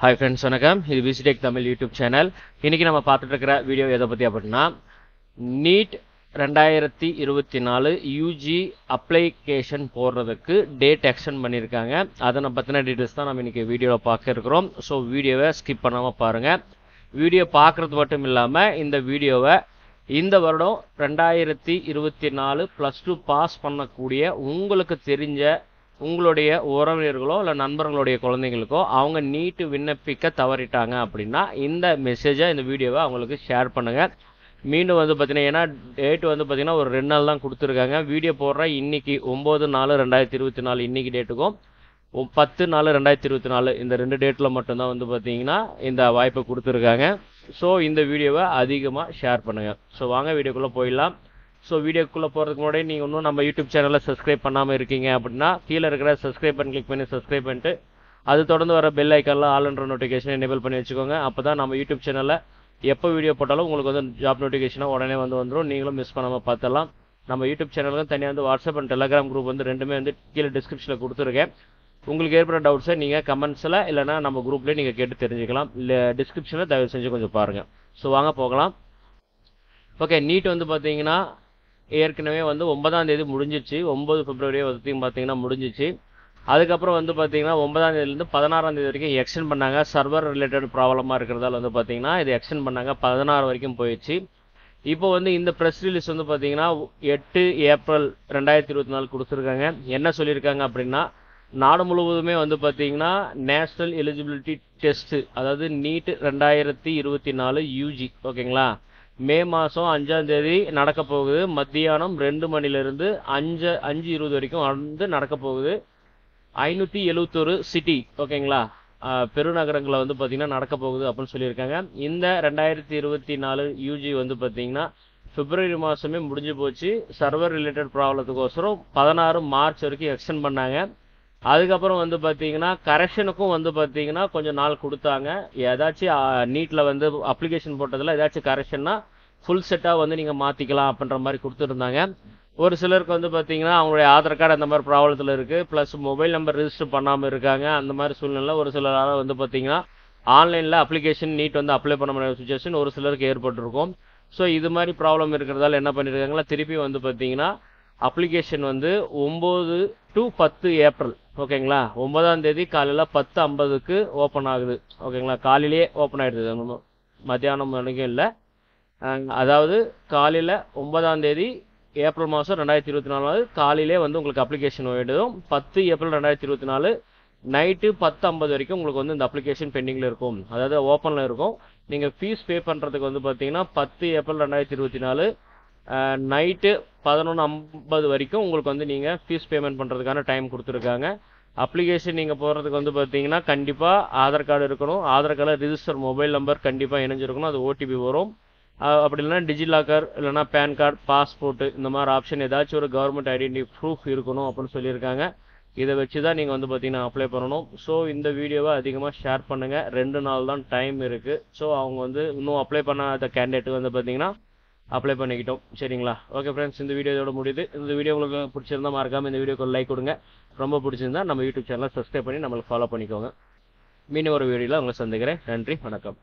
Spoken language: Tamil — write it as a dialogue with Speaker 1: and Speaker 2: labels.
Speaker 1: Hi friends, வணக்கம். இது விசிடெக் தமிழ் யூடியூப் சேனல். இன்னைக்கு நம்ம பார்த்துட்டு இருக்கிற வீடியோ எதை பற்றி அப்படின்னா நீட் 2024 யூஜி அப்ளிகேஷன் போடுறதுக்கு டேட் எக்ஸ்டெண்ட் பண்ணியிருக்காங்க. அதனை பற்றின டீட்டெயில்ஸ் தான் நம்ம இன்னைக்கு வீடியோவில் பார்க்க இருக்கிறோம். ஸோ வீடியோவை ஸ்கிப் பண்ணாமல் பாருங்கள். வீடியோ பார்க்குறது மட்டும் இல்லாமல் இந்த வீடியோவை இந்த வருடம் 2024 +2 பாஸ் பண்ணக்கூடிய உங்களுக்கு தெரிஞ்ச உங்களுடைய உறவினர்களோ இல்லை நண்பர்களுடைய குழந்தைங்களுக்கோ அவங்க நீட்டு விண்ணப்பிக்க தவறிட்டாங்க அப்படின்னா இந்த மெசேஜை இந்த வீடியோவை அவங்களுக்கு ஷேர் பண்ணுங்கள். மீண்டும் பார்த்தீங்கன்னா ஏன்னா டேட் பார்த்தீங்கன்னா ஒரு 2 நாள் தான் கொடுத்துருக்காங்க. வீடியோ போடுற இன்னைக்கு 9/4/2024 இன்னைக்கு டேட்டுக்கும் 10/4/2024 இந்த 2 டேட்டில் மட்டும்தான் பார்த்தீங்கன்னா இந்த வாய்ப்பை கொடுத்துருக்காங்க. ஸோ இந்த வீடியோவை அதிகமாக ஷேர் பண்ணுங்கள். ஸோ வாங்க வீடியோக்குள்ளே போயிடலாம். ஸோ வீடியோக்குள்ளே போகிறதுக்கு முன்னாடி நீங்கள் இன்னும் நம்ம யூடியூப் சேனலில் சப்ஸ்கிரைப் பண்ணாமல் இருக்கீங்க அப்படின்னா கீழே இருக்கிற சப்ஸ்கிரைப் பண்ணி கிளிக் பண்ணி சப்ஸ்கிரைப் பண்ணிட்டு அது தொடர்ந்து வர பெல் ஐக்கானில் ஆல்ன்ற நோட்டிஃபிகேஷன் எனேபிள் பண்ணி வச்சுக்கோங்க. அப்போ தான் நம்ம யூடியூப் சேனலில் எப்போ வீடியோ போட்டாலும் உங்களுக்கு ஜாப் நோட்டிஃபிகேஷனாக உடனே வந்துடும். நீங்களும் மிஸ் பண்ணாமல் பார்த்துடலாம். நம்ம யூடியூப் சேனலுக்கும் தனியாக வாட்ஸ்அப் அண்ட் டெலகிராம் குரூப் ரெண்டுமே கீழே டிஸ்கிரிப்ஷனில் கொடுத்துருக்கேன். உங்களுக்கு ஏற்படுற டவுட்ஸை நீங்கள் கமெண்ட்ஸில் இல்லைனா நம்ம குரூப்லேயே நீங்கள் கேட்டு தெரிஞ்சுக்கலாம். இல்லை டிஸ்கிரிப்ஷனில் தயவு செஞ்சு கொஞ்சம் பாருங்கள். ஸோ வாங்க போகலாம். ஓகே, நீட் பார்த்தீங்கன்னா ஏற்கனவே 9ஆம் தேதி முடிஞ்சிச்சு. 9 பிப்ரவரி பார்த்தீங்கன்னா முடிஞ்சிச்சு. அதுக்கப்புறம் பார்த்தீங்கன்னா 9ஆம் தேதியிலேருந்து 16ஆம் தேதி வரைக்கும் எக்ஸ்டெண்ட் பண்ணாங்க. சர்வர் ரிலேட்டட் ப்ராப்ளமாக இருக்கிறதால பார்த்தீங்கன்னா இது எக்ஸ்டெண்ட் பண்ணாங்க. 16 வரைக்கும் போயிடுச்சு. இப்போ இந்த ப்ரெஸ் ரிலீஸ் பார்த்தீங்கன்னா 8 ஏப்ரல் 2024 கொடுத்துருக்காங்க. என்ன சொல்லியிருக்காங்க அப்படின்னா நாடு முழுவதுமே பார்த்தீங்கன்னா நேஷ்னல் எலிஜிபிலிட்டி டெஸ்ட்டு, அதாவது நீட் 2024 யூஜி ஓகேங்களா, மே மாதம் 5ஆம் தேதி நடக்க போகுது. மத்தியானம் 2 மணிலேருந்து 5:20 வரைக்கும் நடக்க போகுது. 571 சிட்டி ஓகேங்களா பெருநகரங்களில் பார்த்தீங்கன்னா நடக்க போகுது அப்படின்னு சொல்லியிருக்காங்க. இந்த 2024 யூஜி பார்த்தீங்கன்னா பிப்ரவரி மாதமே முடிஞ்சு போச்சு. சர்வர் ரிலேட்டட் ப்ராப்ளத்துக்கோசரம் 16 மார்ச் வரைக்கும் எக்ஸ்டெண்ட் பண்ணாங்க. அதுக்கப்புறம் பார்த்தீங்கன்னா கரெக்ஷனுக்கும் பார்த்தீங்கன்னா கொஞ்சம் நாள் கொடுத்தாங்க. ஏதாச்சும் நீட்டில் அப்ளிகேஷன் போட்டதில் ஏதாச்சும் கரெக்ஷன்னா ஃபுல் செட்டாக நீங்கள் மாற்றிக்கலாம் அப்படின்ற மாதிரி கொடுத்துருந்தாங்க. ஒரு சிலருக்கு பார்த்தீங்கன்னா அவங்களுடைய ஆதார் கார்டு அந்த மாதிரி ப்ராப்ளத்தில் இருக்குது, ப்ளஸ் மொபைல் நம்பர் ரிஜிஸ்டர் பண்ணாமல் இருக்காங்க. அந்த மாதிரி சூழ்நிலை ஒரு சிலரால் பார்த்தீங்கன்னா ஆன்லைனில் அப்ளிகேஷன் நீட் அப்ளை பண்ண முடியாத சுச்சுவேஷன் ஒரு சிலருக்கு ஏற்பட்டிருக்கும். ஸோ இது மாதிரி ப்ராப்ளம் இருக்கிறதால என்ன பண்ணியிருக்காங்களா, திருப்பி பார்த்தீங்கன்னா அப்ளிகேஷன் 9 to 10 ஏப்ரல் ஓகேங்களா, 9ஆம் தேதி காலையில் 10:50க்கு ஓப்பன் ஆகுது ஓகேங்களா. காலையிலேயே ஓப்பன் ஆகிடுது, மத்தியானம் வரைக்கும் இல்லை. அதாவது காலையில் 9ஆம் தேதி ஏப்ரல் மாதம் 2024 காலையிலே உங்களுக்கு அப்ளிகேஷன் போயிடும். 10 ஏப்ரல் 2024 நைட்டு 10:50 வரைக்கும் உங்களுக்கு இந்த அப்ளிகேஷன் பெண்டிங்கில் இருக்கும், அதாவது ஓப்பனில் இருக்கும். நீங்கள் ஃபீஸ் பே பண்ணுறதுக்கு பார்த்தீங்கன்னா 10 ஏப்ரல் 2024 நைட்டு 11:50 வரைக்கும் உங்களுக்கு நீங்கள் ஃபீஸ் பேமெண்ட் பண்ணுறதுக்கான டைம் கொடுத்துருக்காங்க. அப்ளிகேஷன் நீங்கள் போடுறதுக்கு பார்த்தீங்கன்னா கண்டிப்பாக ஆதார் கார்டு இருக்கணும். ஆதார் கார்டில் ரிஜிஸ்டர் மொபைல் நம்பர் கண்டிப்பாக இணைஞ்சிருக்கணும். அது ஓடிபி வரும். அப்படி இல்லைனா டிஜிலாக்கர் இல்லைனா பேன் கார்டு, பாஸ்போர்ட்டு இந்த மாதிரி ஆப்ஷன் ஏதாச்சும் ஒரு கவர்மெண்ட் ஐடென்டி ப்ரூஃப் இருக்கணும் அப்படின்னு சொல்லியிருக்காங்க. இதை வச்சு தான் நீங்கள் பார்த்தீங்கன்னா அப்ளை பண்ணணும். ஸோ இந்த வீடியோவை அதிகமாக ஷேர் பண்ணுங்கள். 2 நாள் தான் டைம் இருக்குது. ஸோ அவங்க இன்னும் அப்ளை பண்ணாத கேண்டிடேட்டு பார்த்தீங்கன்னா அப்ளை பண்ணிக்கிட்டோம். சரிங்களா? ஓகே ஃப்ரெண்ட்ஸ், இந்த வீடியோ இதோட முடியுது. இந்த வீடியோ உங்களுக்கு பிடிச்சிருந்தா மறக்காமல் இந்த வீடியோக்கு லைக் கொடுங்க. ரொம்ப பிடிச்சிருந்தா நம்ம யூடியூப் சேனலை சப்ஸ்கிரைப் பண்ணி நம்மளுக்கு ஃபாலோ பண்ணிக்கோங்க. மீண்டும் ஒரு வீடியோவில் உங்களை சந்திக்கிறேன். நன்றி, வணக்கம்.